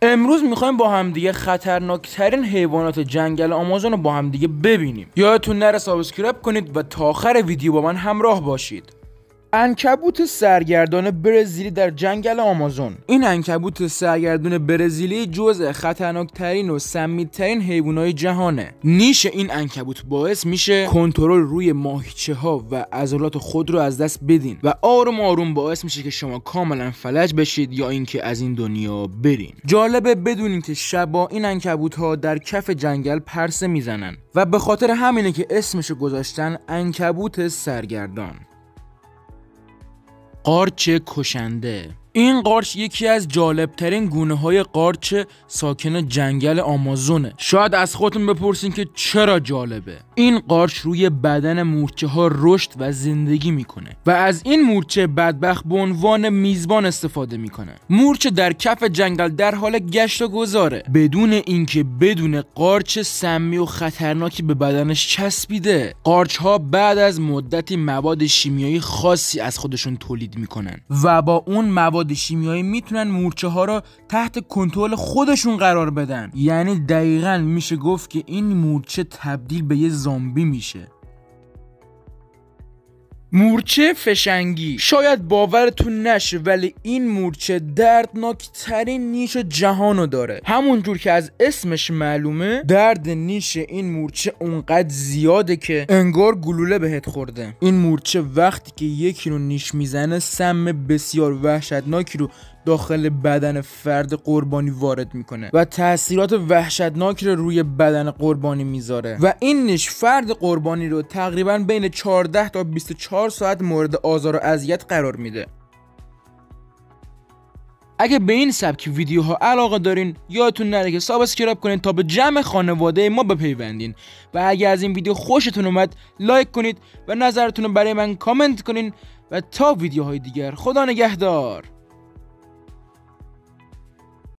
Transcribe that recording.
امروز میخوایم با همدیگه خطرناکترین حیوانات جنگل آمازون رو با همدیگه ببینیم. یادتون نره سابسکرایب کنید و تا آخر ویدیو با من همراه باشید. عنکبوت سرگردان برزیلی در جنگل آمازون. این عنکبوت سرگردان برزیلی جزء خطرناکترین و سمی‌ترین حیوانات جهانه. نیش این عنکبوت باعث میشه کنترل روی ماهیچه ها و عضلات خود رو از دست بدین و آروم آروم باعث میشه که شما کاملا فلج بشید یا اینکه از این دنیا برین. جالبه بدونین که شبا این عنکبوت ها در کف جنگل پرسه میزنن و به خاطر همینه که اسمشو گذاشتن عنکبوت سرگردان. قارچ کشنده. این قارچ یکی از جالبترین گونه‌های قارچ ساکن جنگل آمازونه. شاید از خودتون بپرسین که چرا جالبه. این قارچ روی بدن مورچه‌ها رشد و زندگی میکنه و از این مورچه بدبخت به عنوان میزبان استفاده میکنه. مورچه در کف جنگل در حال گشت و گذاره بدون اینکه بدون قارچ سمی و خطرناکی به بدنش چسبیده. قارچ‌ها بعد از مدتی مواد شیمیایی خاصی از خودشون تولید میکنن و با اون مواد شیمیایی میتونن مورچه ها را تحت کنترل خودشون قرار بدن. یعنی دقیقاً میشه گفت که این مورچه تبدیل به یه زامبی میشه. مورچه فشنگی. شاید باورتون نشه ولی این مورچه دردناک ترین نیش جهانو داره. همونجور که از اسمش معلومه درد نیش این مورچه اونقدر زیاده که انگار گلوله بهت خورده. این مورچه وقتی که یکی رو نیش میزنه سم بسیار وحشتناکی رو داخل بدن فرد قربانی وارد میکنه و تاثیرات وحشتناکی رو روی بدن قربانی میذاره و این نیش فرد قربانی رو تقریبا بین 14 تا 24 ساعت مورد آزار و اذیت قرار میده. اگه به این سبک ویدیوها علاقه دارین یادتون نره که سابسکرایب کنید تا به جمع خانواده ما بپیوندین و اگه از این ویدیو خوشتون اومد لایک کنید و نظرتون رو برای من کامنت کنین و تا ویدیوهای دیگر خدا نگهدار.